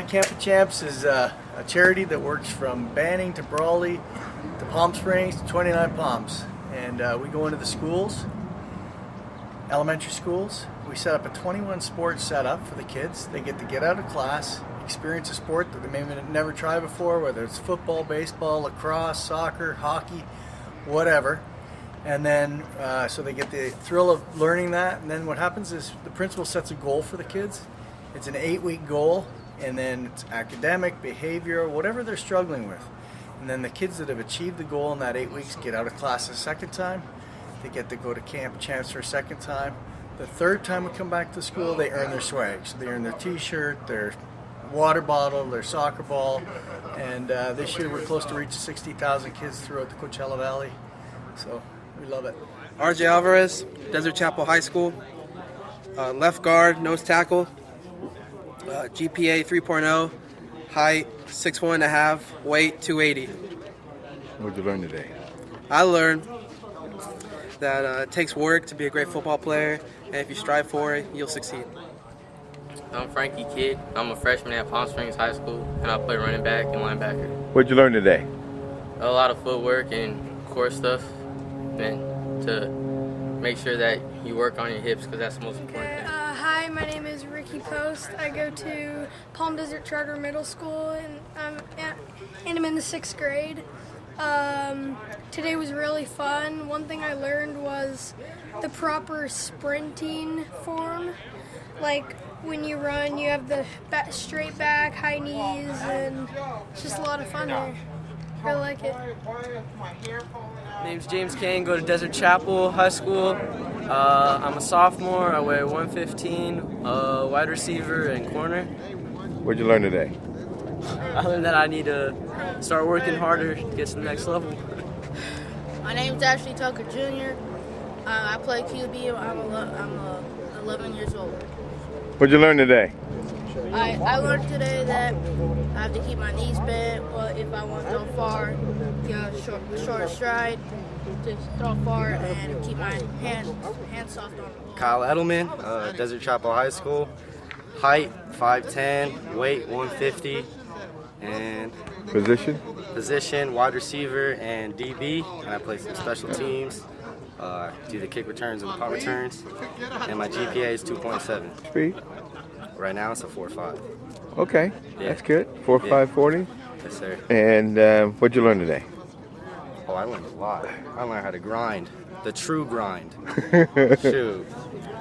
Camp of Champs is a charity that works from Banning to Brawley to Palm Springs to 29 Palms. And we go into the schools, elementary schools. We set up a 21 sport setup for the kids. They get to get out of class, experience a sport that they may have never tried before, whether it's football, baseball, lacrosse, soccer, hockey, whatever. And then, so they get the thrill of learning that. And then what happens is the principal sets a goal for the kids. It's an 8-week goal, and then it's academic, behavioral, whatever they're struggling with. And then the kids that have achieved the goal in that 8 weeks get out of class a second time. They get to go to Camp Champs for a second time. The third time we come back to school, they earn their swag. So they earn their t-shirt, their water bottle, their soccer ball. And this year we're close to reaching 60,000 kids throughout the Coachella Valley. So we love it. RJ Alvarez, Desert Chapel High School. Left guard, nose tackle. GPA 3.0, height 6'1.5", weight 280. What did you learn today? I learned that it takes work to be a great football player, and if you strive for it, you'll succeed. I'm Frankie Kidd. I'm a freshman at Palm Springs High School, and I play running back and linebacker. What did you learn today? A lot of footwork and core stuff, and to make sure that you work on your hips because that's the most important thing. Hi, my name is Ricky Post. I go to Palm Desert Charter Middle School, and I'm in the 6th grade. Today was really fun. One thing I learned was the proper sprinting form. Like when you run, you have the straight back, high knees, and it's just a lot of fun there. I like it. My name's James Kane, go to Desert Chapel High School. I'm a sophomore, I weigh 115, wide receiver and corner. What did you learn today? I learned that I need to start working harder to get to the next level. My name's Ashley Tucker Jr. I play QB, I'm 11 years old. What did you learn today? I learned today that I have to keep my knees bent, but if I want to throw far, get a short stride to throw far and keep my hands soft on the ball. Kyle Edelman, Desert Chapel High School. Height 5'10", weight 150, and position wide receiver and DB. And I play some special teams, do the kick returns and the punt returns. And my GPA is 2.7. Speed? Right now it's a 4.5. Okay, yeah. That's good. 4.5 40. Yes, sir. And what did you learn today? Oh, I learned a lot. I learned how to grind, the true grind. Shoot.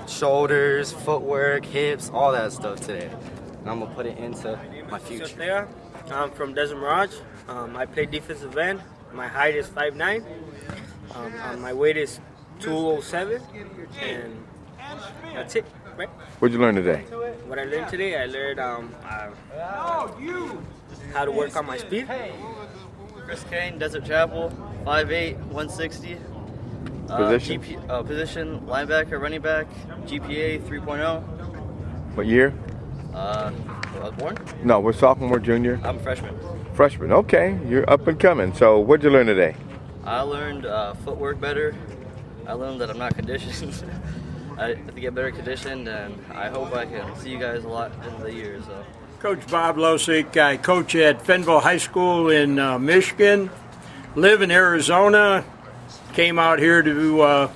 Shoulders, footwork, hips, all that stuff today. And I'm gonna put it into my future. I'm from Desert Mirage. I play defensive end. My height is 5'9". My weight is 207, and that's it. Right? What did you learn today? What I learned today, I learned how to work on my speed. Chris Kane, Desert Chapel, 5'8", 160. Position? Position, linebacker, running back, GPA 3.0. What year? I was born? No, we're sophomore, junior. I'm a freshman. Freshman, okay. You're up and coming. So what did you learn today? I learned footwork better. I learned that I'm not conditioned. I have to get better conditioned, and I hope I can see you guys a lot in the year. So. Coach Bob Losick. I coach at Fenville High School in Michigan. Live in Arizona. Came out here to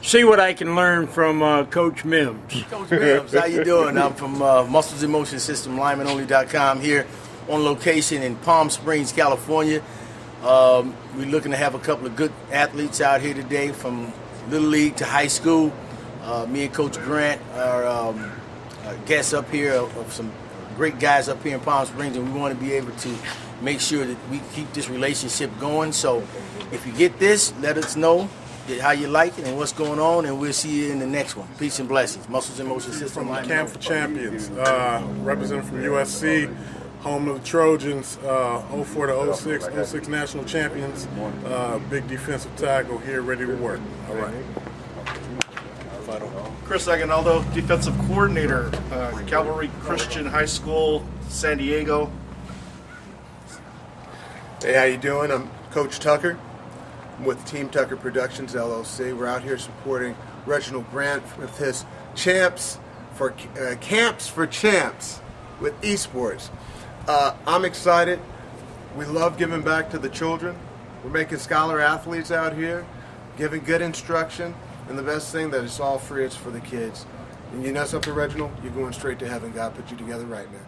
see what I can learn from Coach Mims. Coach Mims, how you doing? I'm from Muscles in Motion System, linemanonly.com here on location in Palm Springs, California. We're looking to have a couple of good athletes out here today from Little League to high school. Me and Coach Grant are guests up here of some great guys up here in Palm Springs, and we want to be able to make sure that we keep this relationship going. So if you get this, let us know how you like it and what's going on, and we'll see you in the next one. Peace and blessings. Muscles in Motion System. From the Camp for Champions, representing from USC, home of the Trojans, 04 to 06, 06 national champions, big defensive tackle here, ready to work. All right. Chris Aguinaldo, defensive coordinator, Calvary Christian High School, San Diego. Hey, how you doing? I'm Coach Tucker. I'm with Team Tucker Productions, LLC. We're out here supporting Reggie Grant with his Camps for Champs. with esports. I'm excited. We love giving back to the children. We're making scholar athletes out here, giving good instruction, and the best thing that it's all free, it's for the kids. And you know something, Reginald? You're going straight to heaven. God put you together right, man.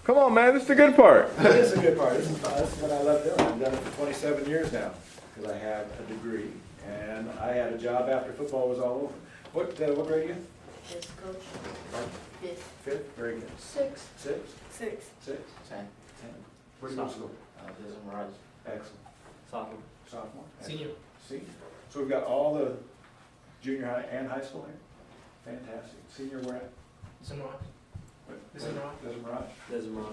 Come on, man, this is the good part. It is the good part. This is what I love doing. I've done it for 27 years now because I have a degree. And I had a job after football was all over. What grade are you in? Yes, Coach. Fifth. Fifth? Very good. Sixth. Six? Sixth. 10. Where do you go to school? Mirage. Excellent. Sophomore. Sophomore? Senior. Senior. So we've got all the junior high and high school here? Fantastic. Senior where at? Mirage. Desert Mirage? Desert Mirage.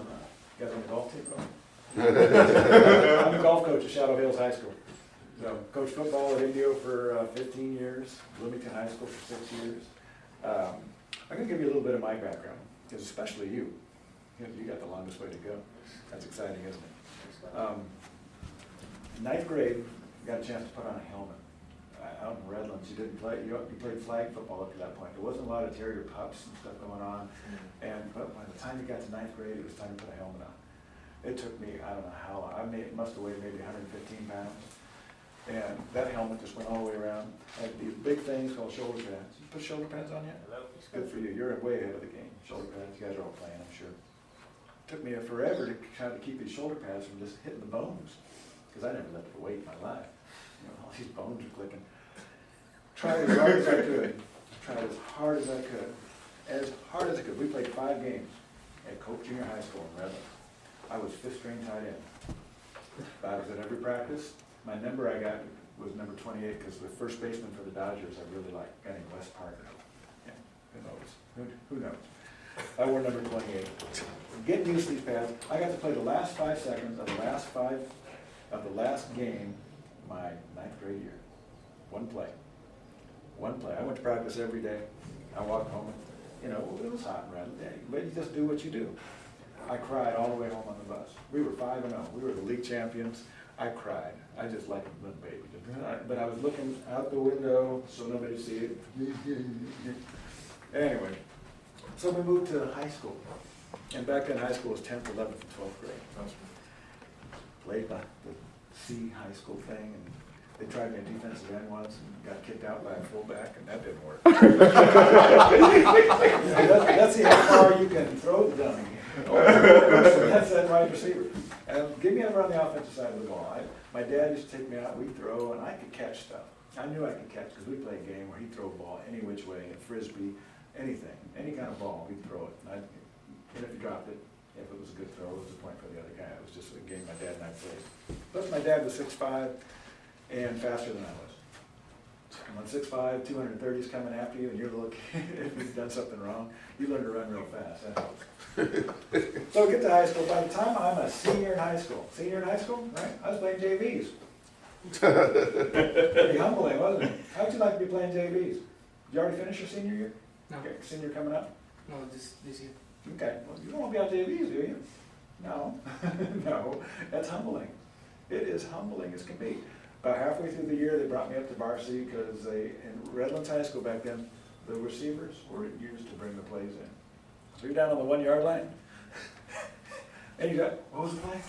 You guys on the golf team, bro? I'm the golf coach at Shadow Hills High School. So, coached football at Indio for 15 years, Bloomington High School for 6 years. I'm going to give you a little bit of my background, because especially you got the longest way to go. That's exciting, isn't it? In ninth grade, got a chance to put on a helmet. Out in Redlands, you didn't play. You played flag football up to that point. There wasn't a lot of terrier pups and stuff going on. But by the time you got to ninth grade, it was time to put a helmet on. It took me, I don't know how long. Must have weighed maybe 115 pounds. And that helmet just went all the way around. Had these big things called shoulder pads. You put shoulder pads on yet? Good for you. You're way ahead of the game. Shoulder pads. You guys are all playing, I'm sure. It took me forever to try to keep these shoulder pads from just hitting the bones, because I never lifted a weight in my life. All these bones are clicking. Tried as hard as I could. Tried as hard as I could. As hard as I could. We played 5 games at Cope Junior High School in Redlands. I was 5th string tight end. I was at every practice. My number I got was number 28 because the first baseman for the Dodgers I really liked, a guy named Wes Parker. Yeah, who knows? Who knows? I wore number 28. Getting used to these pads. I got to play the last 5 seconds of the last game my 9th grade year. One play. I went to practice every day. I walked home and, it was hot and rattling, but you just do what you do. I cried all the way home on the bus. We were 5-0. We were the league champions. I cried. I just like a little baby. But I was looking out the window so nobody see it. Anyway, so we moved to high school. And back then high school was 10th, 11th, and 12th grade. Played the C high school thing, and they tried me at defensive end once and got kicked out by a fullback, and that didn't work. Let's see how far you can throw the dummy. That's that wide receiver. Give me over on the offensive side of the ball. My dad used to take me out, we'd throw, and I could catch stuff. I knew I could catch because we played a game where he'd throw a ball any which way, a frisbee, anything, any kind of ball, we'd throw it. And if you dropped it, if it was a good throw, it was a point for the other guy. It was just a game my dad and I played. Plus my dad was 6'5", and faster than I was. When 6'5", 230 is coming after you, and you're a little kid, if you've done something wrong, you learn to run real fast. That helps. So I get to high school. By the time I'm a senior in high school, right? I was playing JVs. Pretty humbling, wasn't it? How'd you like to be playing JVs? Did you already finish your senior year? No. Okay, senior coming up? No, this year. Okay, well, you don't want to be on JVs, do you? No, no, that's humbling. It is humbling as can be. About halfway through the year, they brought me up to varsity because in Redlands High School back then, the receivers were used to bring the plays in. So you're down on the 1 yard line, and you got, what was the play?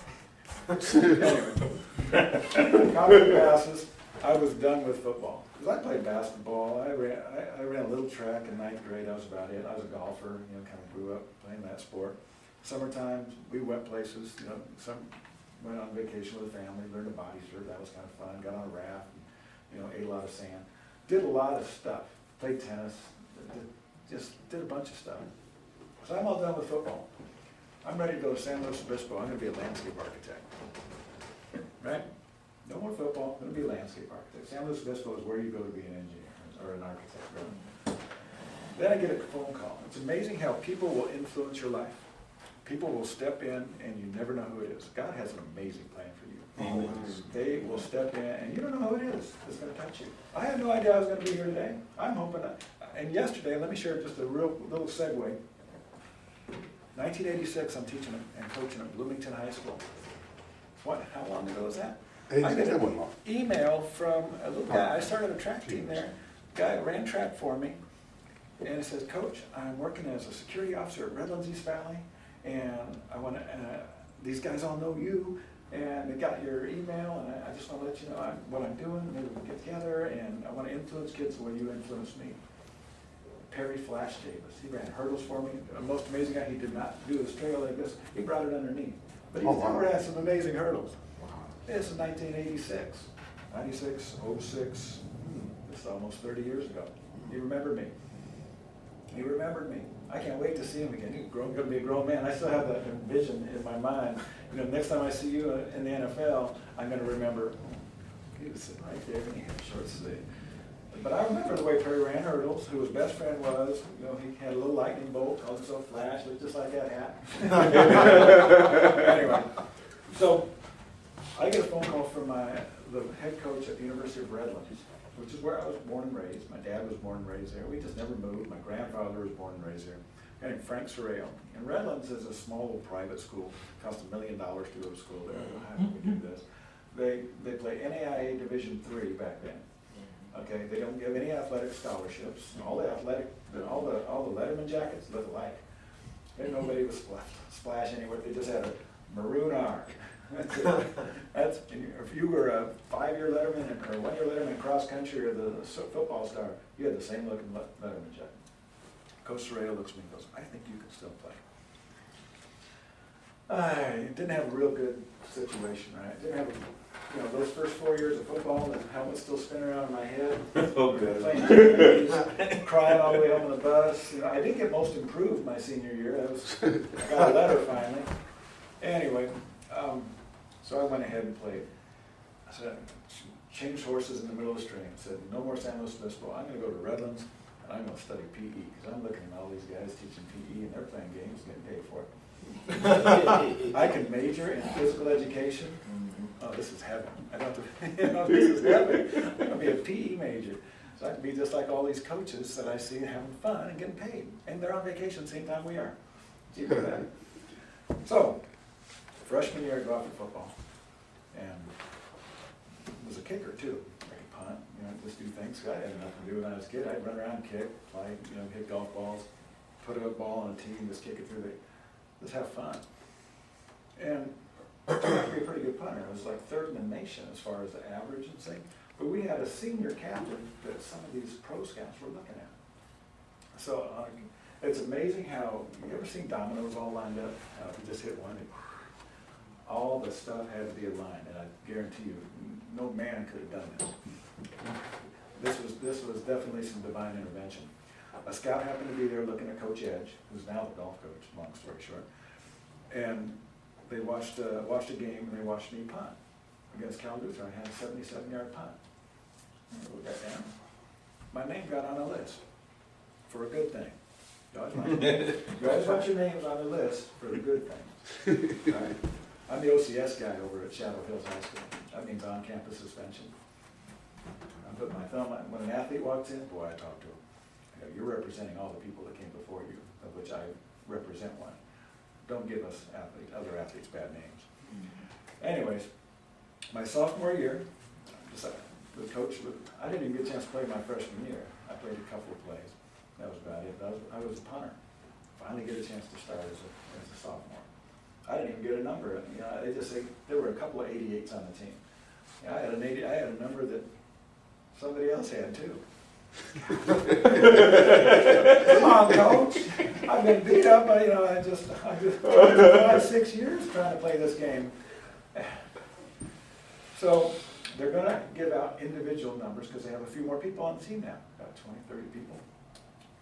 Anyway, counting passes, I was done with football. Because I played basketball, I ran a little track in 9th grade, that was about it. I was a golfer, kind of grew up playing that sport. Summertime, we went places, some went on vacation with the family, learned to body surf, that was kind of fun, got on a raft, ate a lot of sand. Did a lot of stuff, played tennis, just did a bunch of stuff. So I'm all done with football. I'm ready to go to San Luis Obispo, I'm going to be a landscape architect. Right? No more football, I'm going to be a landscape architect. San Luis Obispo is where you go to be an engineer or an architect. Right? Then I get a phone call. It's amazing how people will influence your life. People will step in and you never know who it is. God has an amazing plan for you. Always. They will step in and you don't know who it is that's going to touch you. I had no idea I was going to be here today. I'm hoping and yesterday, let me share just a real little segue. 1986, I'm teaching and coaching at Bloomington High School. how long ago was that? Hey, I get that an wasn't long. email from a little guy. I started a track team there. Guy ran track for me, and it says, "Coach, I'm working as a security officer at Redlands East Valley, and I want to. These guys all know you, and they got your email, and I just want to let you know what I'm doing. Maybe we can get together, and I want to influence kids the way you influenced me." Perry Flash Davis. He ran hurdles for me. The most amazing guy. He did not do the trail like this. He brought it underneath, but he's never had some amazing hurdles. This is 1986, 96, 06. This is almost 30 years ago. He remembered me. He remembered me. I can't wait to see him again. He's going to be a grown man. I still have that vision in my mind. You know, next time I see you in the NFL, I'm going to remember. He was sitting right there, and he had short sleeve. But I remember the way Perry ran hurdles. Who his best friend was. You know, he had a little lightning bolt, called himself Flash, looked just like that hat. Anyway, so I get a phone call from the head coach at the University of Redlands, which is where I was born and raised. My dad was born and raised there. We just never moved. My grandfather was born and raised there. A guy named Frank Sorrell. And Redlands is a small little private school. It cost $1 million to go to school there. How can we do this? They play NAIA Division III back then. Okay, they don't give any athletic scholarships. All the Letterman jackets look alike. There's nobody with splash anywhere. They just had a maroon arc. That's if you were a 5-year Letterman or 1-year Letterman cross country or the football star, you had the same looking Letterman jacket. Coach Sorrell looks at me and goes, "I think you can still play." I didn't have a real good situation, right? Didn't have those first 4 years of football, the helmet's still spinning around in my head. Oh, good. Crying all the way home on the bus. You know, I did get most improved my senior year. I got a letter finally. Anyway, so I went ahead and played. I said, changed horses in the middle of the string. I said, no more San Luis Obispo. I'm going to go to Redlands, and I'm going to study PE, because I'm looking at all these guys teaching PE, and they're playing games, getting paid for it. I can major in physical education. Oh, this is heaven. I don't have to, this is heaven. I'm going to be a PE major. So I can be just like all these coaches that I see having fun and getting paid. And they're on vacation the same time we are. You know that. So, freshman year I go out for football. And was a kicker too. I could punt, just do things. I had nothing to do when I was a kid. I'd run around, kick, play, hit golf balls, put a ball on a tee and just kick it through just have fun. And I turned out to be a pretty good punter. I was like third in the nation as far as the average and things. But we had a senior captain that some of these pro scouts were looking at. So it's amazing how, you ever seen dominoes all lined up? How if you just hit one, all the stuff had to be aligned, and I guarantee you, no man could have done that. This was definitely some divine intervention. A scout happened to be there looking at Coach Edge, who's now the golf coach, long story short, and they watched a game, and they watched me punt against Cal Lutheran. I had a 77-yard punt. I wrote that down. My name got on the list for a good thing. You always want your names on the list for the good things. All right? I'm the OCS guy over at Shadow Hills High School. That means on-campus suspension. I put my thumb on, when an athlete walks in, boy, I talk to him. I go, you're representing all the people that came before you, of which I represent one. Don't give us other athletes bad names. Anyways, my sophomore year, the coach, I didn't even get a chance to play my freshman year. I played a couple of plays. That was about it. I was a punter. Finally get a chance to start as a sophomore. I didn't even get a number. They just say there were a couple of 88s on the team. I had a number that somebody else had too. Come on, coach. I've been beat up. I just 6 years trying to play this game. So they're going to give out individual numbers because they have a few more people on the team now, about 20, 30 people.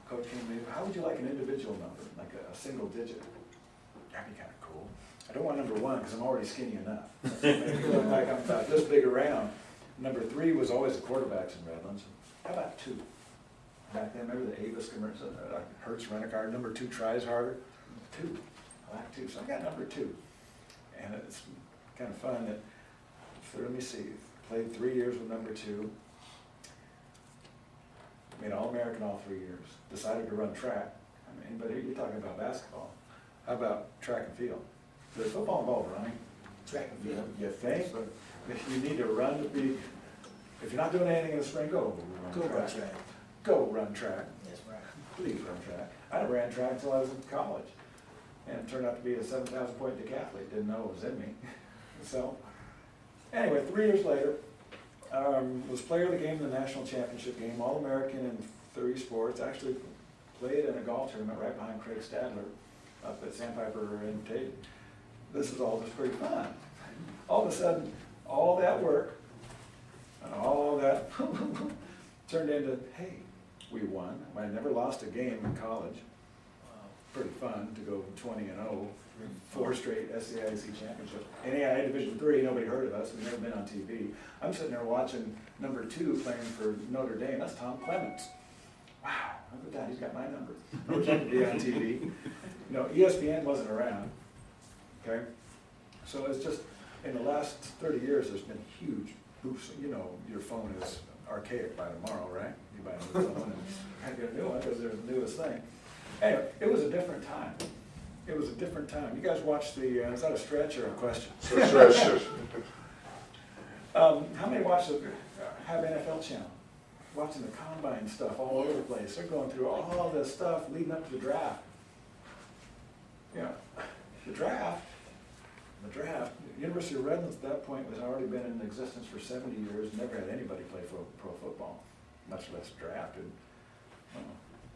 Coach came to me, how would you like an individual number, like a single digit? That'd be kind of cool. I don't want number 1 because I'm already skinny enough. Maybe look like I'm about this big around. Number 3 was always the quarterbacks in Redlands. How about 2? Back then, remember the Avis commercial? Hertz rent-a-car, number 2 tries harder. 2. I like 2. So I got number 2. And it's kind of fun that, let me see, played 3 years with number 2. Made All-American all 3 years. Decided to run track. I mean, but you're talking about basketball. How about track and field? Does football involve running? Track and field. You think? If you need to run to be, if you're not doing anything in the spring, go run track. Go run track. That's right. Please run track. I never ran track until I was in college. And it turned out to be a 7,000 point decathlete. Didn't know it was in me. So, anyway, 3 years later, was player of the game in the national championship game, All-American in 3 sports. Actually played in a golf tournament right behind Craig Stadler up at Sandpiper and Tate. This is all just pretty fun. All of a sudden, all that work and all that turned into, hey, we won. I never lost a game in college. Pretty fun to go 20-0, 4 straight SCIC championships. NAIA Division III, nobody heard of us. We've never been on TV. I'm sitting there watching number 2 playing for Notre Dame. That's Tom Clements. Wow, look at that. He's got my number. I wish I could be on TV. You know, ESPN wasn't around. Okay, so it's just in the last 30 years, there's been huge hoops. You know, your phone is archaic by tomorrow, right? You buy a new phone and get a new one because they're the newest thing. Anyway, it was a different time. It was a different time. You guys watched the, is that a stretch or a question? Stretch. How many watch have NFL channel? Watching the combine stuff all over the place. They're going through all this stuff leading up to the draft. You know, the draft, University of Redlands at that point was already been in existence for 70 years, never had anybody play for pro football, much less drafted.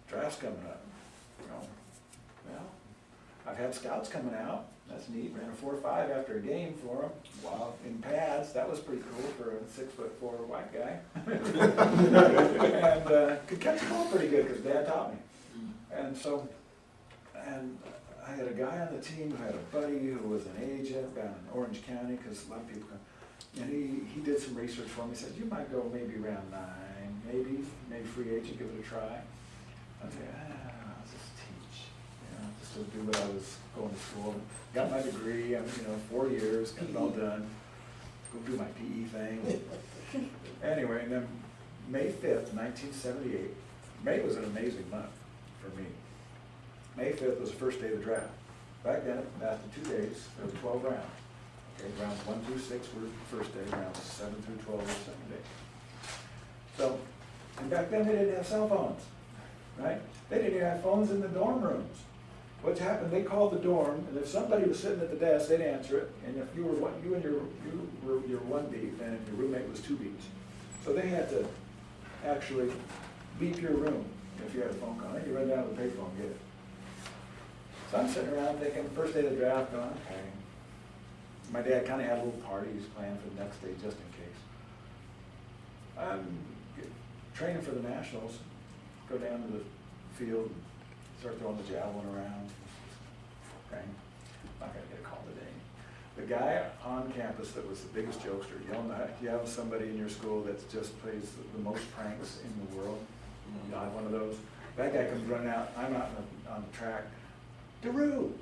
Draft's coming up. You know, well, I've had scouts coming out. That's neat. Ran a 4.5 after a game for them. Wow. In pads, that was pretty cool for a 6'4" white guy. And could catch the ball pretty good because Dad taught me. And so, and I had a guy on the team who had a buddy who was an agent down in Orange County because a lot of people come. And he did some research for me. He said, you might go maybe round 9, maybe free agent, give it a try. I said, I'll just teach, you know, just to do what I was going to school. Got my degree, I'm, 4 years, got it all done. Go do my PE thing. Anyway, and then May 5th, 1978, May was an amazing month for me. May 5th was the first day of the draft. Back then, after 2 days, there were 12 rounds. Okay, rounds 1 through 6 were the first day, rounds 7 through 12 were the second day. So, and back then they didn't have cell phones. Right? They didn't even have phones in the dorm rooms. What happened? They called the dorm, and if somebody was sitting at the desk, they'd answer it. And if you were one beep, and if your roommate was 2 beeps, so they had to actually beep your room if you had a phone call. You run down to the payphone and get it. So I'm sitting around thinking, first day of the draft, going, okay. My dad kind of had a little party. He was planning for the next day just in case. I'm training for the Nationals. Go down to the field, start throwing the javelin around. Okay, not gonna get a call today. The guy on campus that was the biggest jokester, you have somebody in your school that just plays the most pranks in the world. You have one of those. That guy comes running out. I'm out on the track. DeRoo,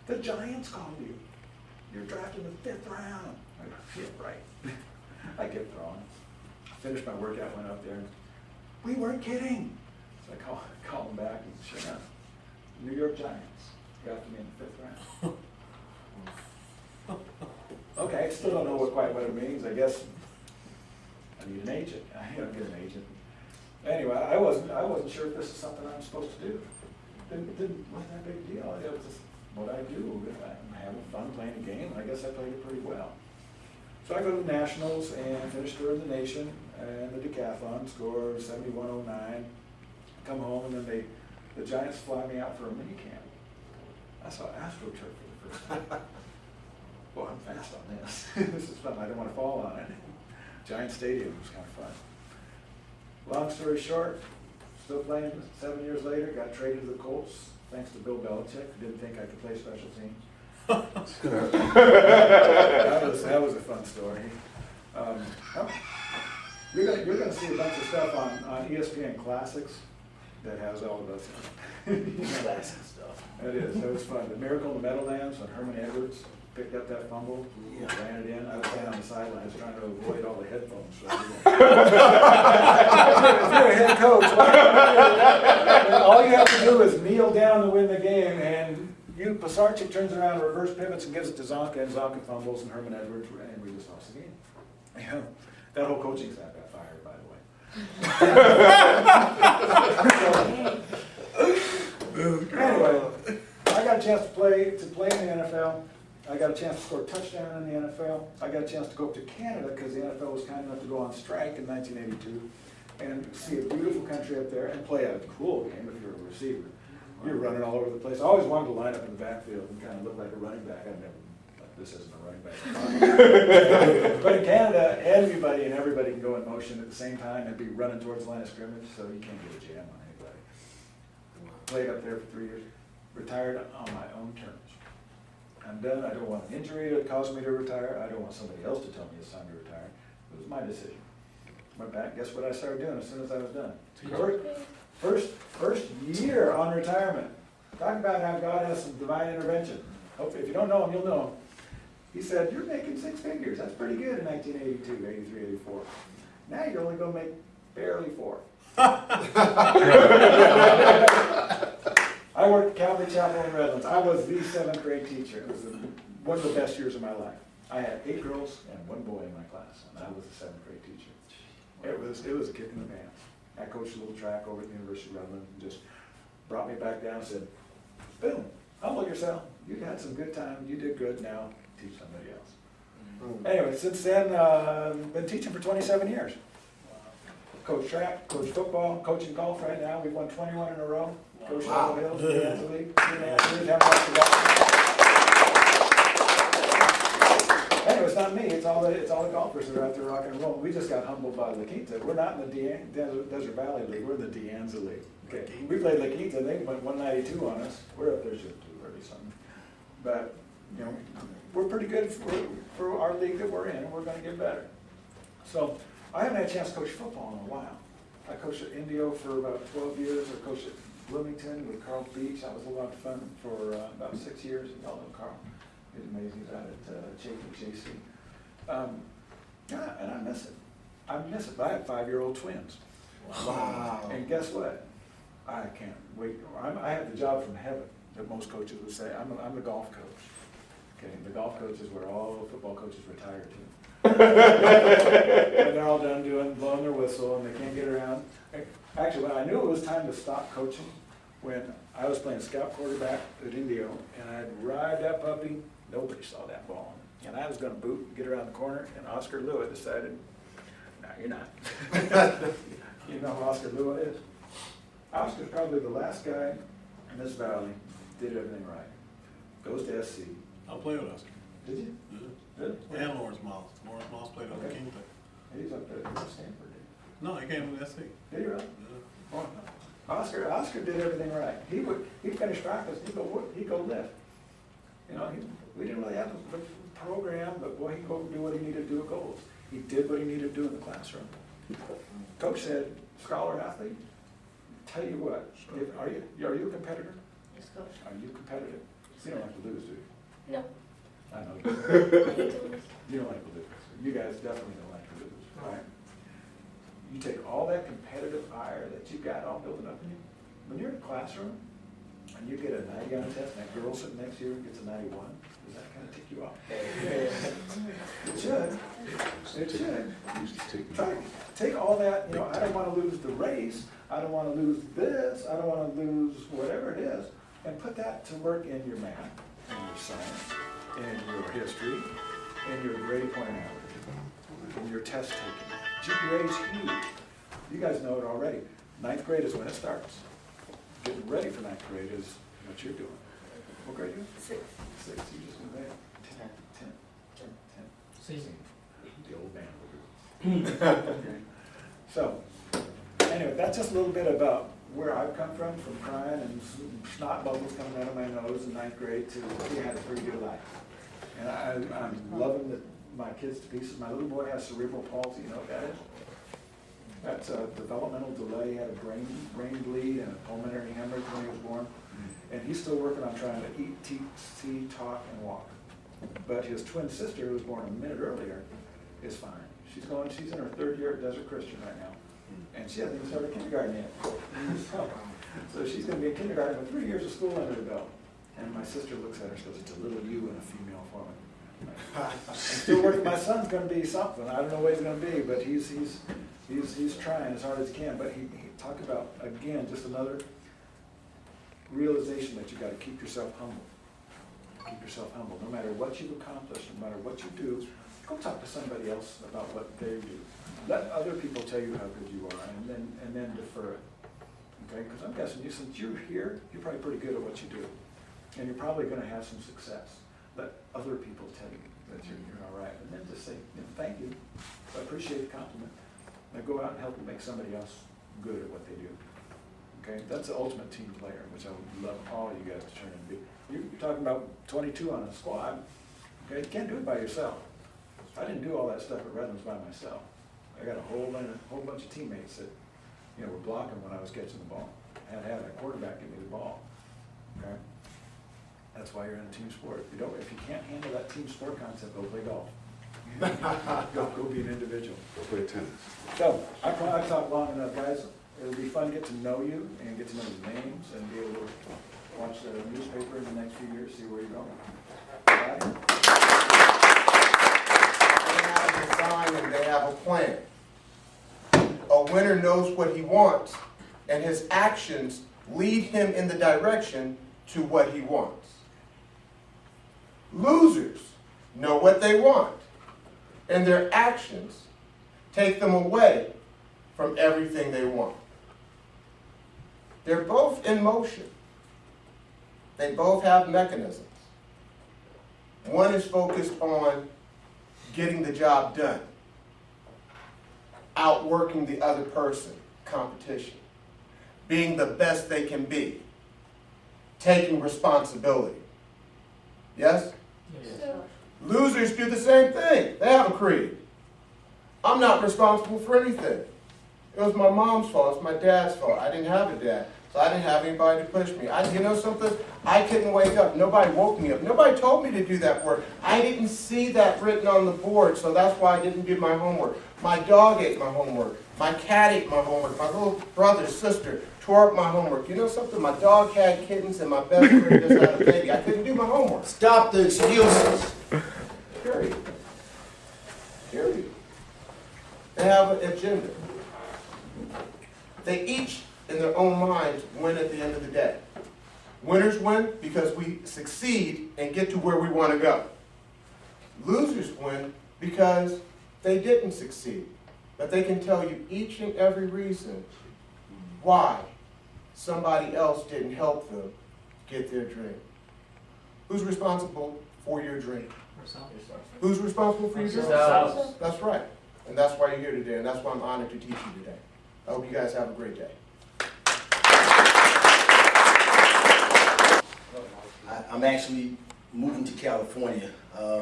the Giants called you. You're drafted in the 5th round. I go, yeah, right. I get thrown. Finished my workout, went up there. We weren't kidding. So I call him back, and sure enough, New York Giants drafted me in the 5th round. Okay, still don't know quite what it means. I guess I need an agent. I don't get an agent. Anyway, I wasn't sure if this is something I'm supposed to do. Wasn't that a big deal. It was just what I do. I'm having fun playing a game. I guess I played it pretty well. So I go to the Nationals and finish third in the nation and the decathlon, score 71.09. Come home, and then the Giants fly me out for a mini camp. I saw AstroTurf for the first time. Boy, I'm fast on this. This is fun. I didn't want to fall on it. Giant Stadium was kind of fun. Long story short, still playing 7 years later, got traded to the Colts, thanks to Bill Belichick, who didn't think I could play special teams. that was a fun story. You're going to see a bunch of stuff on ESPN Classics that has all of us in it. Classic stuff. That is. That was fun. The Miracle in the Meadowlands when Herman Edwards picked up that fumble, ran it in. I was standing on the sidelines trying to avoid all the headphones. If you're a head coach, all you have to do is kneel down to win the game, and Pasarchik turns around, reverse pivots, and gives it to Zonka, and Zonka fumbles, and Herman Edwards, and we just lost the game. Yeah, that whole coaching staff got fired, by the way. Anyway, I got a chance to play in the NFL. I got a chance to score a touchdown in the NFL. I got a chance to go up to Canada because the NFL was kind enough to go on strike in 1982 and see a beautiful country up there and play a cool game if you're a receiver. You're running all over the place. I always wanted to line up in the backfield and kind of look like a running back. I never, this isn't a running back. But in Canada, everybody and everybody can go in motion at the same time and be running towards the line of scrimmage, so you can't get a jam on anybody. Played up there for 3 years. Retired on my own terms. I'm done. I don't want an injury to cause me to retire. I don't want somebody else to tell me it's time to retire. It was my decision. Went back. Guess what I started doing as soon as I was done? First year on retirement. Talk about how God has some divine intervention. Hopefully, if you don't know him, you'll know him. He said, you're making 6 figures. That's pretty good in 1982, 83, 84. Now you're only going to make barely 4. I worked at Calvary Chapel in Redlands. I was the 7th grade teacher. It was one of the best years of my life. I had 8 girls and 1 boy in my class, and I was a 7th grade teacher. It was a kick in the pants. I coached a little track over at the University of Redlands and just brought me back down and said, boom, humble yourself. You had some good time. You did good. Now teach somebody else. Anyway, since then, been teaching for 27 years. Coach track, coach football, coaching golf right now. We've won 21 in a row. Coach Shadow Hills, the league. 2.5 years, haven't lost the golf. Anyway, it's not me. It's all the golfers that are out there rocking and rolling. We just got humbled by La Quinta. We're not in the Desert Valley League. We're in the De Anza League. Okay. We played La Quinta. They went 192 on us. We're up there shooting 230 something. But you know, we're pretty good for our league that we're in. We're going to get better. So I haven't had a chance to coach football in a while. I coached at Indio for about 12 years. I coached at Bloomington with Carl Beach. That was a lot of fun for about 6 years. Y'all know Carl. He's amazing. He's out at JC. Yeah, and I miss it. I miss it. But I have 5-year-old twins. Wow. And guess what? I can't wait. I have the job from heaven that most coaches would say. I'm the golf coach. Okay, the golf coach is where all football coaches retire to. And they're all done blowing their whistle, and they can't get around. Actually, when I knew it was time to stop coaching, when I was playing scout quarterback at Indio, and I'd ride that puppy, nobody saw that ball. And I was going to boot and get around the corner, and Oscar Lua decided, no, you're not. You know who Oscar Lua is? Oscar's probably the last guy in this valley did everything right. Goes to SC. I played with Oscar. Did you? Yeah. Did? And Lawrence Miles. Lawrence Miles played on the King thing. He's up there at Stanford. No, he came from SC. Did he really? Yeah. Oh, Oscar did everything right. He'd finish practice, he'd go lift. You know, we didn't really have a program, but boy, he'd go do what he needed to do at goals. He did what he needed to do in the classroom. Coach said, scholar athlete, tell you what, are you a competitor? Yes, Coach. Are you competitive? You don't like to lose, do you? No. I know you don't. You don't like to lose. You guys definitely don't like to lose, right? You take all that competitive ire that you got all building up in you. When you're in a classroom and you get a 90 on a test, and that girl sitting next to you gets a 91, does that kind of tick you off? It should. It should. Take all that, you know, I don't want to lose the race, I don't want to lose this, I don't want to lose whatever it is, and put that to work in your math, in your science, in your history, in your grade point average, in your test taking. GPA is huge. You guys know it already. 9th grade is when it starts. Getting ready for 9th grade is what you're doing. What grade are you? 6. You just went there. 10. The old man will do. Okay. So, anyway, that's just a little bit about where I've come from crying and snot bubbles coming out of my nose in 9th grade to we had a pretty good life. And I'm loving my kids to pieces. My little boy has cerebral palsy. You know what that is? That's a developmental delay. He had a brain bleed and a pulmonary hemorrhage when he was born. And he's still working on trying to eat, see, talk, and walk. But his twin sister, who was born a minute earlier, is fine. She's in her 3rd year at Desert Christian right now. And she hasn't even started kindergarten yet. So she's going to be in kindergarten with 3 years of school under the belt. And my sister looks at her and goes, it's a little you and a female form. I'm still working. My son's going to be something. I don't know what he's going to be, but he's trying as hard as he can. But he talked about, again, just another realization that you got to keep yourself humble. Keep yourself humble. No matter what you've accomplished, no matter what you do, go talk to somebody else about what they do. Let other people tell you how good you are, and then defer it. Okay? Because I'm guessing you, since you're here, you're probably pretty good at what you do, and you're probably going to have some success. Let other people tell you that you're all right, and then just say, thank you. I appreciate the compliment. Now go out and help make somebody else good at what they do. Okay, that's the ultimate team player, which I would love all you guys to turn into be. You're talking about 22 on a squad. Okay, you can't do it by yourself. I didn't do all that stuff at Redlands by myself. I got a whole bunch of teammates that were blocking when I was catching the ball. I had to have a quarterback give me the ball. Okay, that's why you're in a team sport. If you can't handle that team sport concept, go play golf. go be an individual. Go play tennis. So I talked long enough, guys. It'll be fun to get to know you and get to know the names and be able to watch the newspaper in the next few years, see where you're going. Right? They have a design and they have a plan. A winner knows what he wants, and his actions lead him in the direction to what he wants. Losers know what they want, and their actions take them away from everything they want. They're both in motion. They both have mechanisms. One is focused on getting the job done, outworking the other person, competition, being the best they can be, taking responsibility. Yes? Yes. Losers do the same thing. They have a creed. I'm not responsible for anything. It was my mom's fault. It's my dad's fault. I didn't have a dad, so I didn't have anybody to push me. You know something? I couldn't wake up. Nobody woke me up. Nobody told me to do that work. I didn't see that written on the board, so that's why I didn't do my homework. My dog ate my homework. My cat ate my homework. My little brother, sister tore up my homework. You know something? My dog had kittens, and my best friend just had a baby. I couldn't do my homework. Stop the excuses. Period. Period. They have an agenda. They each, in their own minds, win at the end of the day. Winners win because we succeed and get to where we want to go. Losers win because they didn't succeed. But they can tell you each and every reason why somebody else didn't help them get their dream. Who's responsible for your dream? Who's responsible for your dream? That's right. And that's why you're here today, and that's why I'm honored to teach you today. I hope you guys have a great day. I'm actually moving to California.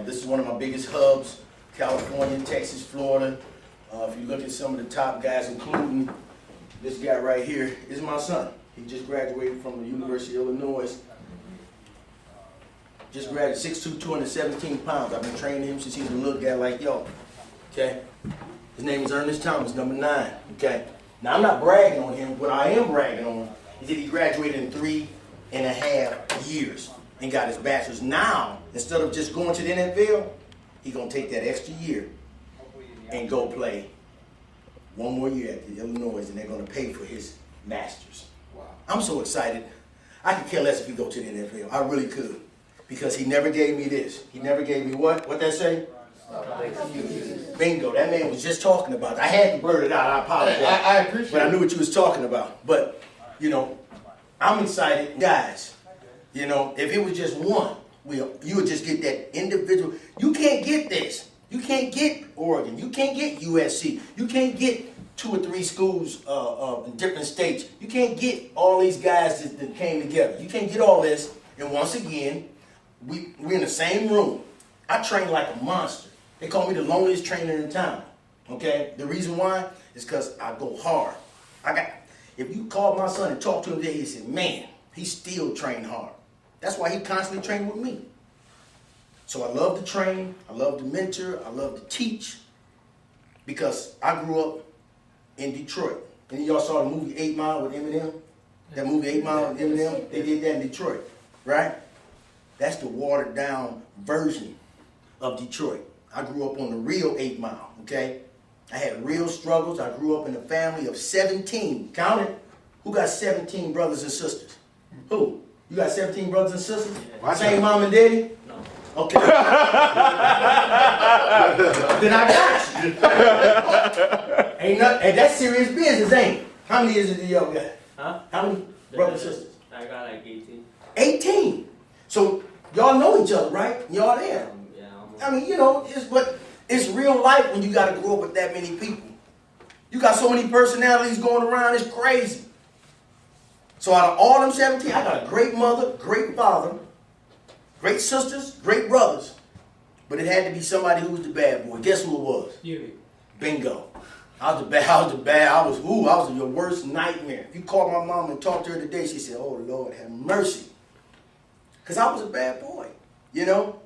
This is one of my biggest hubs, California, Texas, Florida. If you look at some of the top guys, including this guy right here, is my son. He just graduated from the University of Illinois. Just graduated, 6'2", 217 pounds. I've been training him since he was a little guy like y'all. Okay? His name is Ernest Thomas, number 9. Okay? Now, I'm not bragging on him. What I am bragging on is that he graduated in 3.5 years and got his bachelor's. Now, instead of just going to the NFL, he's going to take that extra year and go play one more year at the Illinois, and they're going to pay for his master's. Wow. I'm so excited. I could care less if he go to the NFL. I really could. Because he never gave me this. He never gave me what? What that say? Bingo. That man was just talking about it. I had to blurt it out. I apologize. I appreciate it. But I knew what you was talking about. But, I'm excited. Guys, if it was just one, you would just get that individual. You can't get this. You can't get Oregon. You can't get USC. You can't get 2 or 3 schools in different states. You can't get all these guys that came together. You can't get all this. And once again, we're in the same room. I train like a monster. They call me the loneliest trainer in town. Okay? The reason why is because I go hard. If you call my son and talk to him today, he said, man, he still trained hard. That's why he constantly trained with me. So I love to train, I love to mentor, I love to teach, because I grew up in Detroit. And y'all saw the movie 8 Mile with Eminem? That movie 8 Mile with Eminem? They did that in Detroit, right? That's the watered down version of Detroit. I grew up on the real 8 Mile, okay? I had real struggles. I grew up in a family of 17. Count it. Who got 17 brothers and sisters? Who? You got 17 brothers and sisters? Same mom and daddy? No. Okay. Then I got you. Ain't that's serious business, ain't it? How many is it that y'all got? Huh? How many brothers and sisters? I got like 18. 18. So y'all know each other, right? Y'all there. I mean, you know, it's real life when you got to grow up with that many people. You got so many personalities going around, it's crazy. So out of all them 17, I got a great mother, great father, great sisters, great brothers. But it had to be somebody who was the bad boy. Guess who it was? You. Bingo. I was your worst nightmare. If you called my mom and talked to her today, she said, "Oh Lord, have mercy." Because I was a bad boy, you know?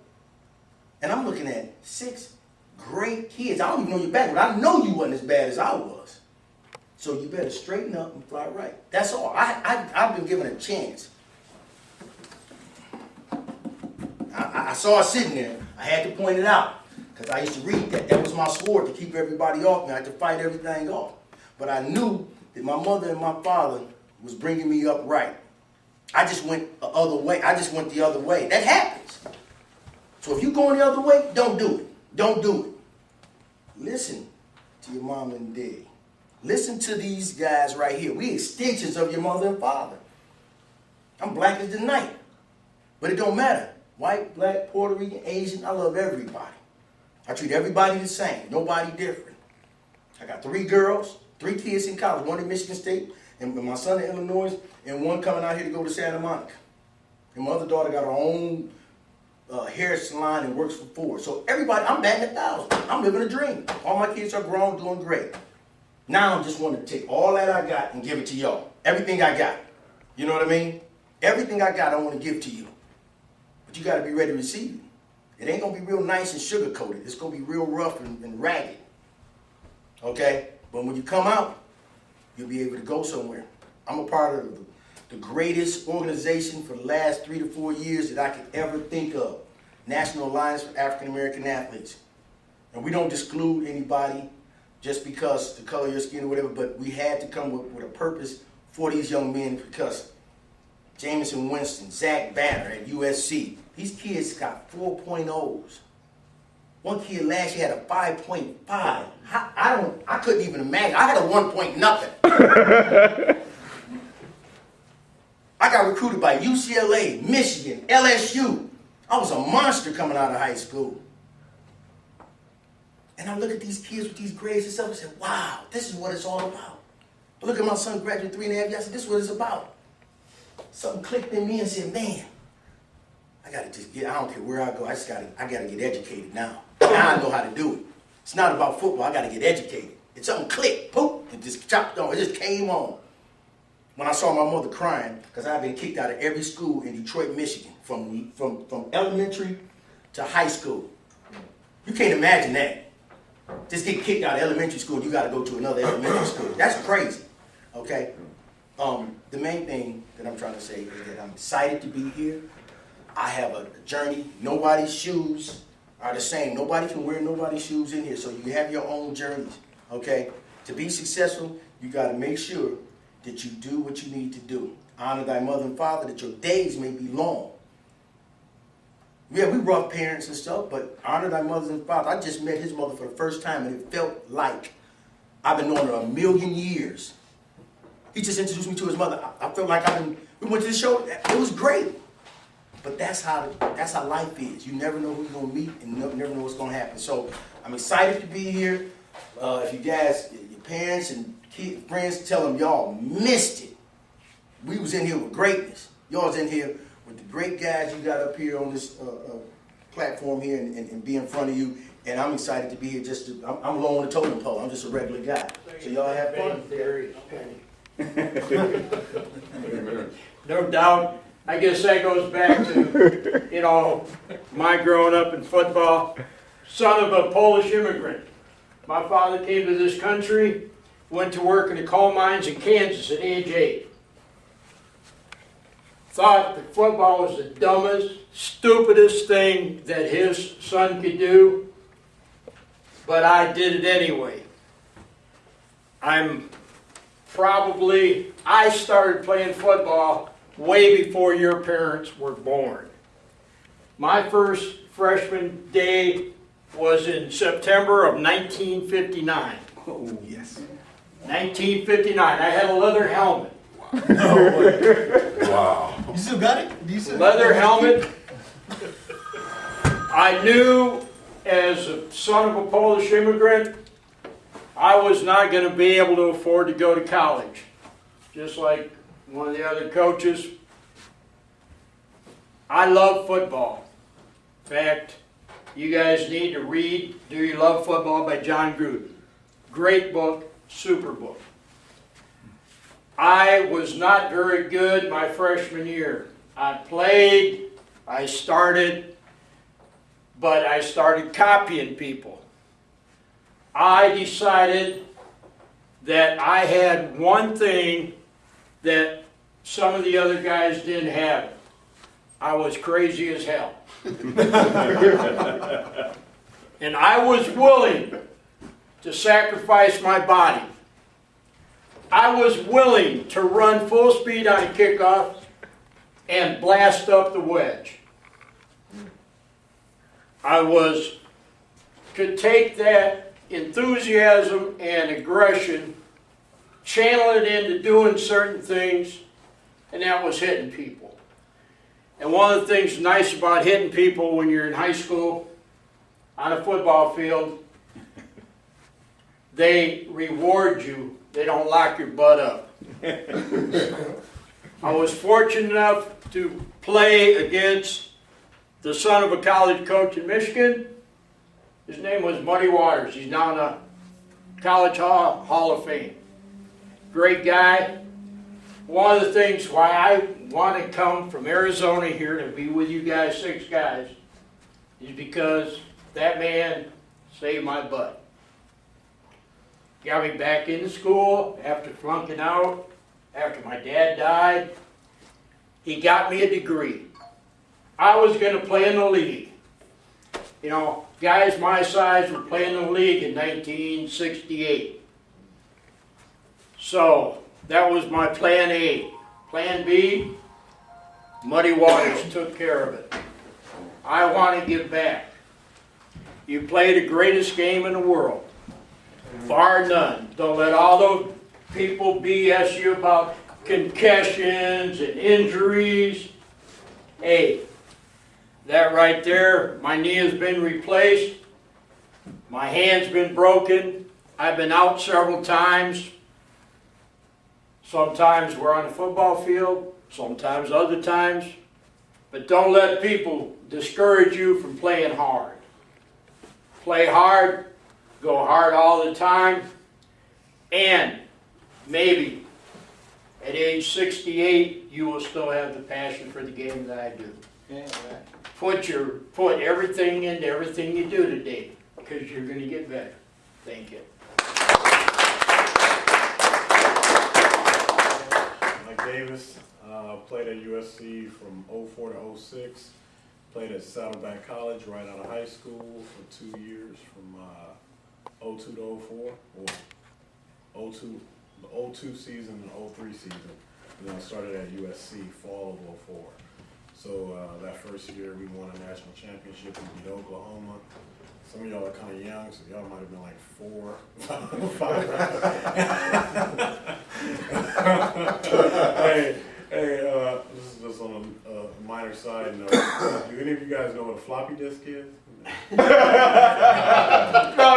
And I'm looking at 6 great kids. I don't even know your background. I know you wasn't as bad as I was. So you better straighten up and fly right. That's all. I've been given a chance. I saw her sitting there. I had to point it out. Because I used to read that. That was my sword to keep everybody off me. I had to fight everything off. But I knew that my mother and my father was bringing me up right. I just went the other way. That happens. So if you're going the other way, don't do it. Don't do it. Listen to your mom and dad. Listen to these guys right here. We extensions of your mother and father. I'm black as the night. But it don't matter. White, black, Puerto Rican, Asian, I love everybody. I treat everybody the same. Nobody different. I got 3 girls, 3 kids in college. 1 in Michigan State, and my son in Illinois, and 1 coming out here to go to Santa Monica. And my other daughter got her own hair salon and works for Ford. So everybody, I'm batting 1,000. I'm living a dream. All my kids are grown, doing great. Now I just want to take all that I got and give it to y'all. Everything I got. You know what I mean? Everything I got I want to give to you. But you got to be ready to receive it. It ain't going to be real nice and sugar-coated. It's going to be real rough and ragged. Okay? But when you come out, you'll be able to go somewhere. I'm a part of the greatest organization for the last 3 to 4 years that I could ever think of. National Alliance for African American Athletes. And we don't exclude anybody just because the color of your skin or whatever, but we had to come with a purpose for these young men because Jameson Winston, Zach Banner at USC, these kids got 4.0s. One kid last year had a 5.5. I couldn't even imagine. I had a 1 point nothing. I got recruited by UCLA, Michigan, LSU. I was a monster coming out of high school. And I look at these kids with these grades and stuff and say, wow, this is what it's all about. I look at my son graduating 3.5 years, I said, this is what it's about. Something clicked in me and said, man, I gotta just I don't care where I go, I gotta get educated now. Now I know how to do it. It's not about football, I gotta get educated. It's something clicked, poof, it just chopped on, it just came on. When I saw my mother crying, because I've been kicked out of every school in Detroit, Michigan, from elementary to high school. You can't imagine that. Just get kicked out of elementary school, you got to go to another elementary school. That's crazy, okay? The main thing that I'm trying to say is that I'm excited to be here. I have a journey. Nobody's shoes are the same. Nobody can wear nobody's shoes in here, so you have your own journeys, okay? To be successful, you got to make sure that you do what you need to do. Honor thy mother and father, that your days may be long. Yeah, we rough parents and stuff, but honor thy mother and father. I just met his mother for the first time, and it felt like I've been knowing her a million years. He just introduced me to his mother. I felt like we went to the show. It was great. But that's how life is. You never know who you're going to meet and never know what's going to happen. So I'm excited to be here. If you guys, your parents and kids, friends, tell them y'all missed it. We was in here with greatness. Y'all's in here with the great guys you got up here on this platform here and be in front of you. And I'm excited to be here I'm low on the totem pole. I'm just a regular guy. So y'all have fun. No doubt. I guess that goes back to, my growing up in football. Son of a Polish immigrant. My father came to this country, went to work in the coal mines in Kansas at age 8. thought that football was the dumbest, stupidest thing that his son could do, but I did it anyway. I started playing football way before your parents were born. My first freshman day was in September of 1959. Oh, yes. 1959. I had a leather helmet. No way. Wow. You still got it? Do you still Leather helmet. I knew as a son of a Polish immigrant, I was not going to be able to afford to go to college. Just like one of the other coaches. I love football. In fact, you guys need to read Do You Love Football by John Gruden. Great book, super book. I was not very good my freshman year. I played, I started, but I started copying people. I decided that I had one thing that some of the other guys didn't have. I was crazy as hell. And I was willing to sacrifice my body. I was willing to run full speed on a kickoff and blast up the wedge. I could take that enthusiasm and aggression, channel it into doing certain things, and that was hitting people. And one of the things nice about hitting people when you're in high school on a football field, they reward you. They don't lock your butt up. I was fortunate enough to play against the son of a college coach in Michigan. His name was Muddy Waters. He's now in the College Hall of Fame. Great guy. One of the things why I want to come from Arizona here to be with you guys, 6 guys, is because that man saved my butt. Got me back into school after flunking out, after my dad died. He got me a degree. I was going to play in the league. You know, guys my size were playing in the league in 1968. So that was my plan A. Plan B, Muddy Waters took care of it. I want to give back. You play the greatest game in the world. Bar none. Don't let all those people BS you about concussions and injuries. Hey, that right there, my knee has been replaced. My hand's been broken. I've been out several times. Sometimes we're on the football field, sometimes other times. But don't let people discourage you from playing hard. Play hard. Go hard all the time, and maybe at age 68 you will still have the passion for the game that I do. Yeah, right. Put everything into everything you do today, because you're going to get better. Thank you. Mike Davis, played at USC from 04 to 06. Played at Saddleback College right out of high school for 2 years from 02 to 04, or 02, the 02 season and 03 season. And then I started at USC fall of 04. So that first year we won a national championship. We beat Oklahoma. Some of y'all are kind of young, so y'all might have been like 4, 5. Hey, this is just on a minor side note. Do any of you guys know what a floppy disk is? Don't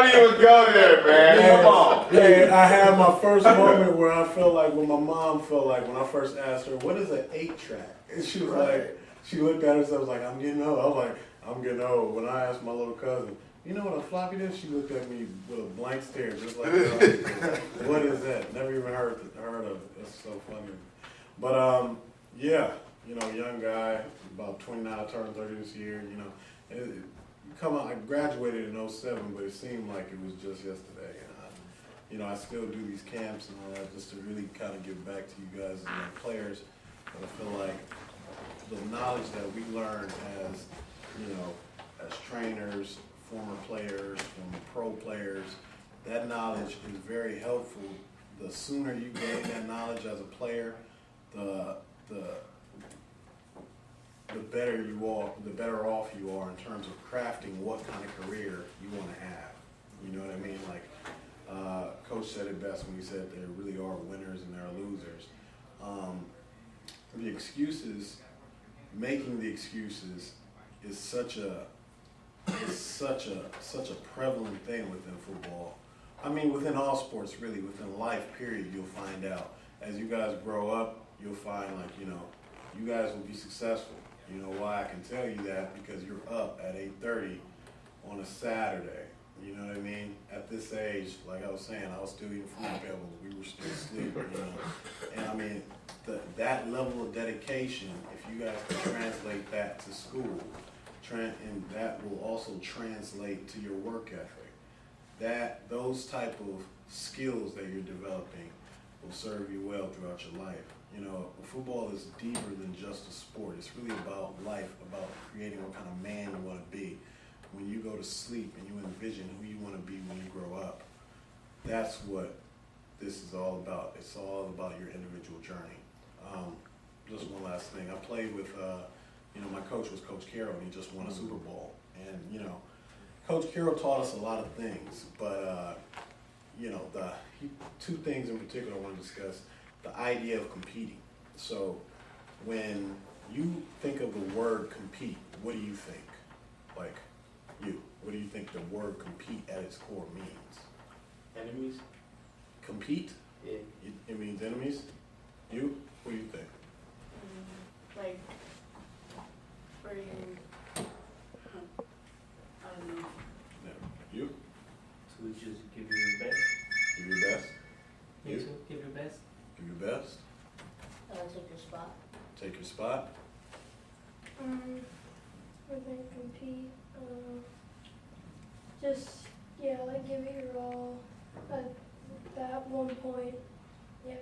even go there, man. Come on. Hey, I had my first moment where I felt like what my mom felt like when I first asked her, what is an 8-track? And she was like, she looked at herself like, I'm getting old. I was like, I'm getting old. When I asked my little cousin, you know what a floppy disk? She looked at me with a blank stare, just like that. What is that? Never even heard of it. That's so funny. But yeah, you know, young guy, about 29, I turned 30 this year. You know, I graduated in 07, but it seemed like it was just yesterday. And I still do these camps and all that just to really kind of give back to you guys and the players. But I feel like the knowledge that we learn as, as trainers, former players, from pro players, that knowledge is very helpful. The sooner you gain that knowledge as a player, the better you are, the better off you are in terms of crafting what kind of career you want to have. You know what I mean? Like Coach said it best when he said there really are winners and there are losers. The excuses, making the excuses, is such a prevalent thing within football. I mean, within all sports, really, within life, period. You'll find out as you guys grow up, you'll find like you guys will be successful. You know why I can tell you that? Because you're up at 8:30 on a Saturday. You know what I mean? At this age, like I was saying, I was still eating Fruit Pebbles. We were still asleep, And I mean, that level of dedication, if you guys can translate that to school, and that will also translate to your work ethic. Those type of skills that you're developing will serve you well throughout your life. Football is deeper than just a sport. It's really about life, about creating what kind of man you want to be. When you go to sleep and you envision who you want to be when you grow up, that's what this is all about. It's all about your individual journey. Just one last thing. I played with, my coach was Coach Carroll, and he just won a Super Bowl. And, Coach Carroll taught us a lot of things, but, two things in particular I want to discuss. The idea of competing. So when you think of the word compete, what do you think? Like you, what do you think the word compete at its core means? Enemies. Compete? Yeah. It means enemies? You? What do you think? Like, where you, I don't know. Yeah. You? To just give your best. Give your best? You too. Give your best. Give your best. Take your spot. Take your spot. I think compete. Like give it your all at that one point. Yeah.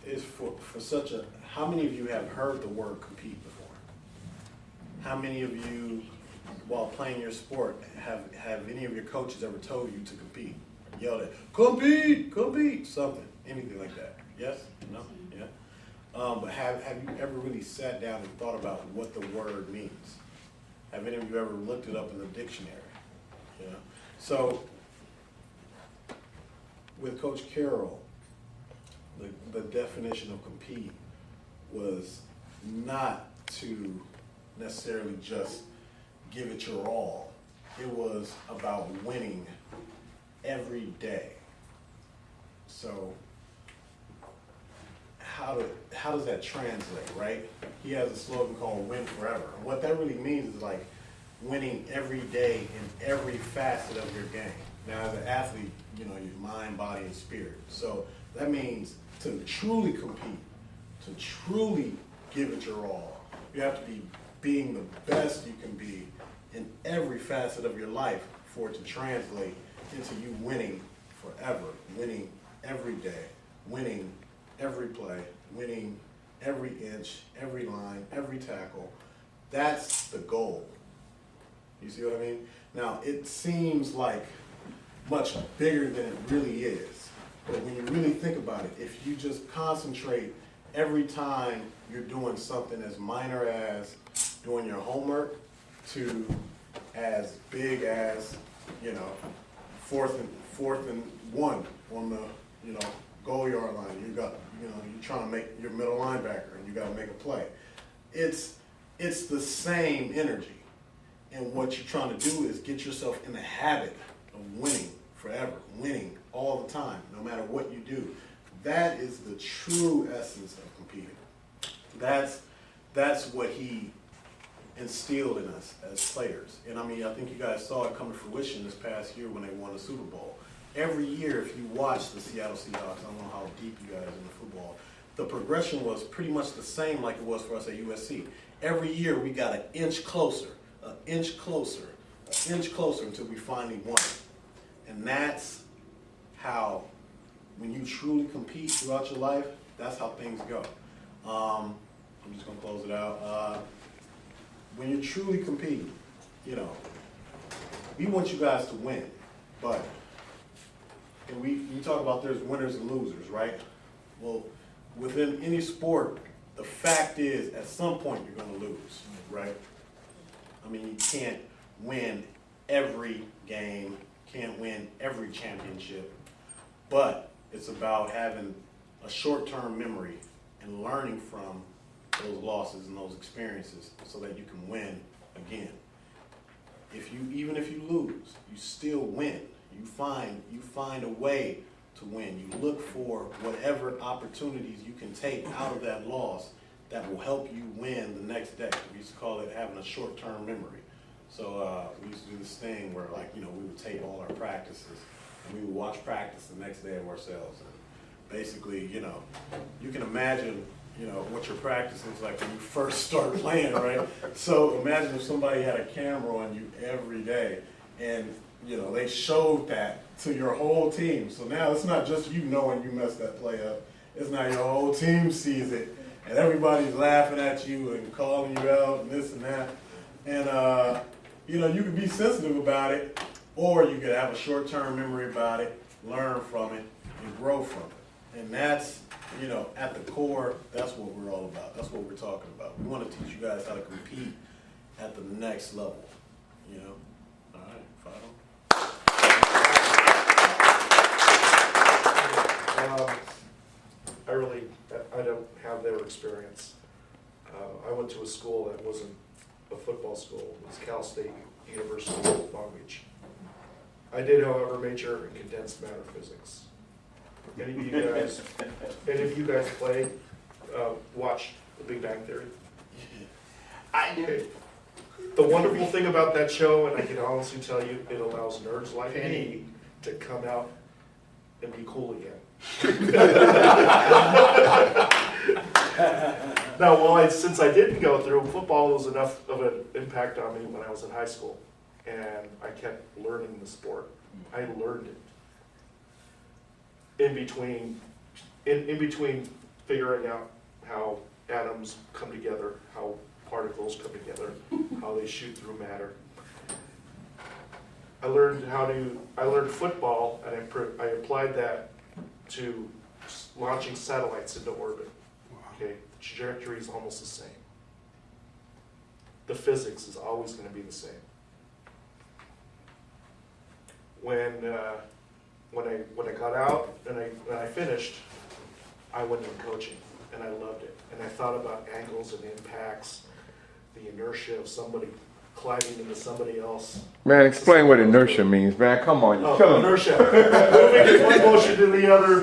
It's for such a. How many of you have heard the word compete before? How many of you, while playing your sport, have any of your coaches ever told you to compete? Yelled at, compete, something, anything like that? Yes? No? Yeah? But have you ever really sat down and thought about what the word means? Have any of you ever looked it up in the dictionary? Yeah. So, with Coach Carroll, the definition of compete was not to necessarily just give it your all. It was about winning every day. So how does that translate, right? He has a slogan called Win Forever. And what that really means is like winning every day in every facet of your game. Now as an athlete, your mind, body, and spirit. So that means to truly compete, to truly give it your all, you have to be being the best you can be in every facet of your life for it to translate into you winning forever, winning every day, winning every play, winning every inch, every line, every tackle. That's the goal. You see what I mean? Now, it seems like much bigger than it really is. But when you really think about it, if you just concentrate every time you're doing something as minor as doing your homework to as big as, fourth and one on the, goal yard line. You got, you're trying to make your middle linebacker and you got to make a play. It's the same energy. And what you're trying to do is get yourself in the habit of winning forever, winning all the time, no matter what you do. That is the true essence of competing. That's what he instilled in us as players. And I mean, I think you guys saw it come to fruition this past year when they won the Super Bowl. Every year, if you watch the Seattle Seahawks, I don't know how deep you guys are in the football, the progression was pretty much the same like it was for us at USC. Every year, we got an inch closer, an inch closer, an inch closer until we finally won. And that's how, when you truly compete throughout your life, that's how things go. I'm just gonna close it out. When you're truly competing, you know, we want you guys to win, but and you talk about there's winners and losers, right? Well, within any sport, the fact is at some point you're gonna lose, right? I mean, you can't win every game, can't win every championship, but it's about having a short-term memory and learning from those losses and those experiences so that you can win again. Even if you lose, you still win. You find a way to win. You look for whatever opportunities you can take out of that loss that will help you win the next day. We used to call it having a short-term memory. So we used to do this thing where, like, you know, we would tape all our practices and we would watch practice the next day of ourselves. And basically, you know, you can imagine, you know, what your practice looks like when you first start playing, right? So imagine if somebody had a camera on you every day and, you know, they showed that to your whole team. So now it's not just you knowing you messed that play up. It's now your whole team sees it and everybody's laughing at you and calling you out and this and that. And, you know, you could be sensitive about it, or you could have a short-term memory about it, learn from it, and grow from it. And that's, you know, at the core, that's what we're all about. That's what we're talking about. We want to teach you guys how to compete at the next level, you know? All right, Fido? I don't have their experience. I went to a school that wasn't a football school. It was Cal State University of Long Beach. I did, however, major in condensed matter physics. Any of you guys play, watch The Big Bang Theory? I do. The wonderful thing about that show, and I can honestly tell you, it allows nerds like me to come out and be cool again. Now, since I didn't go through, football was enough of an impact on me when I was in high school, and I kept learning the sport. I learned it in between figuring out how atoms come together, how particles come together, how they shoot through matter. I learned football, and I applied that to launching satellites into orbit. Okay, the trajectory is almost the same. The physics is always going to be the same. When I got out and I finished, I went into coaching, and I loved it. And I thought about angles and impacts, the inertia of somebody climbing into somebody else. Man, explain what inertia means, man. Come on, you kill 'em. Inertia. Moving from one motion to the other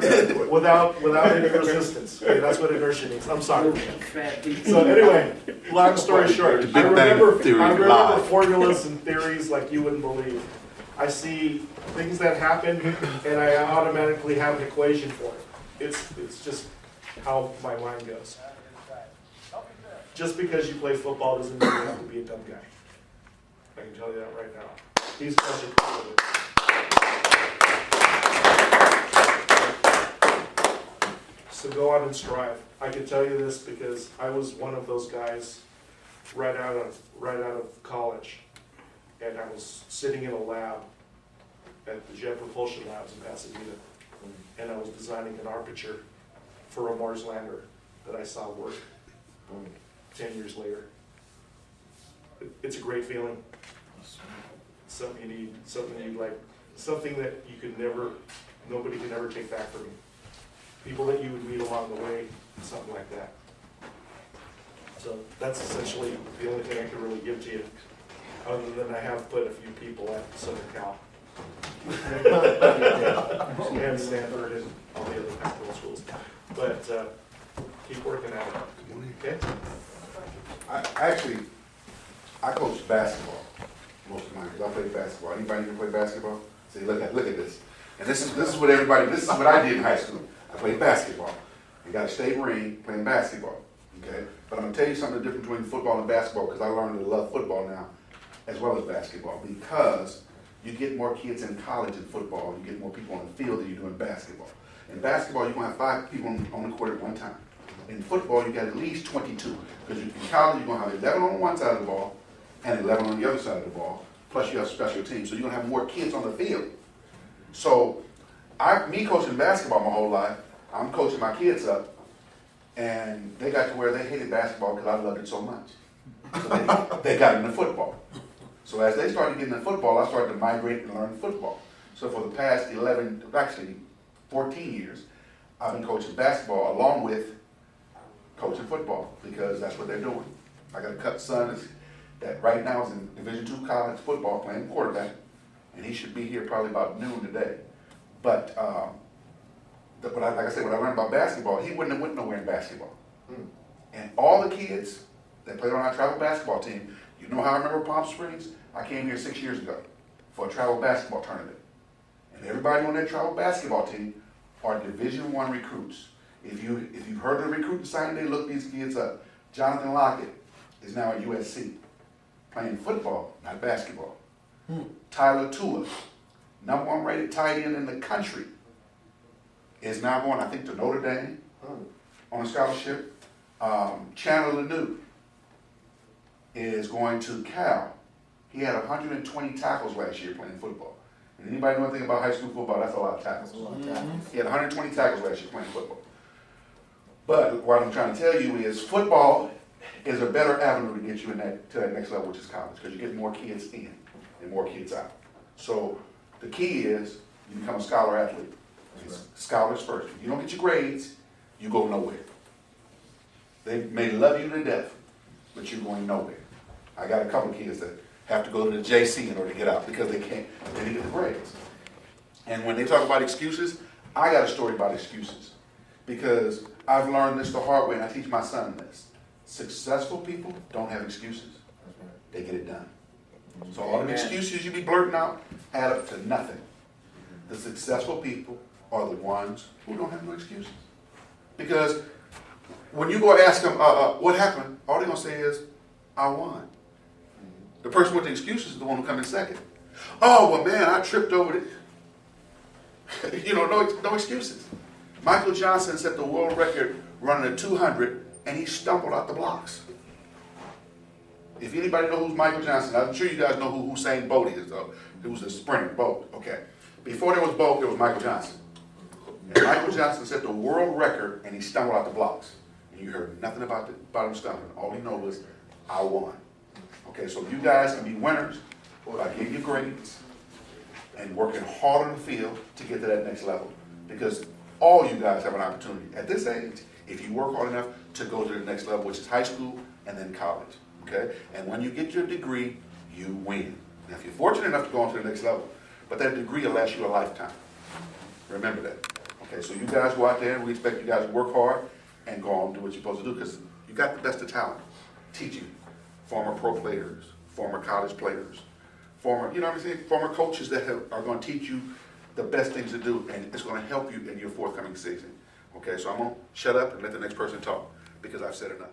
without any resistance. Okay, that's what inertia means. I'm sorry. So anyway, long story short, I remember formulas and theories like you wouldn't believe. I see things that happen, and I automatically have an equation for it. It's just how my mind goes. Just because you play football doesn't mean you have to be a dumb guy. I can tell you that right now. These guys are cool with it. So go out and strive. I can tell you this because I was one of those guys right out of college, and I was sitting in a lab at the Jet Propulsion Labs in Pasadena, and I was designing an armature for a Mars lander that I saw work 10 years later. It's a great feeling. Something you need, something you'd like, something that nobody can ever take back from you. People that you would meet along the way, something like that. So that's essentially the only thing I can really give to you, other than I have put a few people at Southern Cal. And Stanford and all the other Pac-12 schools. But keep working at it. Okay? I coach basketball most of the time because I play basketball. Anybody here play basketball? See, look at this. And this is what I did in high school. I played basketball. I got a state ring playing basketball. Okay? But I'm gonna tell you something different between football and basketball because I learned to love football now as well as basketball because you get more kids in college in football, you get more people on the field than you do in basketball. In basketball, you're gonna have 5 people on the court at one time. In football, you got at least 22. Because in college, you're going to have 11 on one side of the ball and 11 on the other side of the ball. Plus you have special teams. So you're going to have more kids on the field. So me coaching basketball my whole life, I'm coaching my kids up. And they got to where they hated basketball because I loved it so much. So they got into football. So as they started getting into football, I started to migrate and learn football. So for the past 14 years, I've been coaching basketball along with coaching football because that's what they're doing. I got a son that right now is in Division II college football playing quarterback, and he should be here probably about noon today. But like I said, when I learned about basketball, he wouldn't have went nowhere in basketball. And all the kids that played on our travel basketball team, you know how I remember Palm Springs? I came here 6 years ago for a travel basketball tournament. And everybody on that travel basketball team are Division I recruits. If you've heard the recruiting sign, they look these kids up. Jonathan Lockett is now at USC, playing football, not basketball. Tyler Tua, #1 rated tight end in the country, is now going, I think, to Notre Dame on a scholarship. Chandler Lanou is going to Cal. He had 120 tackles last year playing football. And anybody know anything about high school football? That's a lot of tackles. He had 120 tackles last year playing football. But what I'm trying to tell you is football is a better avenue to get you to that next level, which is college, because you get more kids in and more kids out. So the key is you become a scholar athlete. Scholars first. If you don't get your grades, you go nowhere. They may love you to death, but you're going nowhere. I got a couple of kids that have to go to the JC in order to get out because they didn't get the grades. And when they talk about excuses, I got a story about excuses because I've learned this the hard way, and I teach my son this. Successful people don't have excuses. They get it done. So all the excuses you be blurting out add up to nothing. The successful people are the ones who don't have no excuses. Because when you go ask them, what happened, all they're going to say is, I won. The person with the excuses is the one who comes in second. Oh, well, man, I tripped over it. No excuses. Michael Johnson set the world record running a 200, and he stumbled out the blocks. If anybody knows who's Michael Johnson, I'm sure you guys know who Usain Bolt is, though. He was a sprinter, Bolt. Okay. Before there was Bolt, there was Michael Johnson. And Michael Johnson set the world record, and he stumbled out the blocks. And you heard nothing about him stumbling. All he knows was, I won. Okay, so you guys can be winners by getting your grades and working hard on the field to get to that next level. Because all you guys have an opportunity at this age, if you work hard enough, to go to the next level, which is high school and then college. Okay? And when you get your degree, you win. Now, if you're fortunate enough to go on to the next level, but that degree will last you a lifetime. Remember that. Okay, so you guys go out there, and we expect you guys to work hard and go on and do what you're supposed to do, because you got the best of talent. Teaching. Former pro players, former college players, former coaches that are going to teach you the best things to do, and it's going to help you in your forthcoming season. Okay, so I'm going to shut up and let the next person talk, because I've said enough.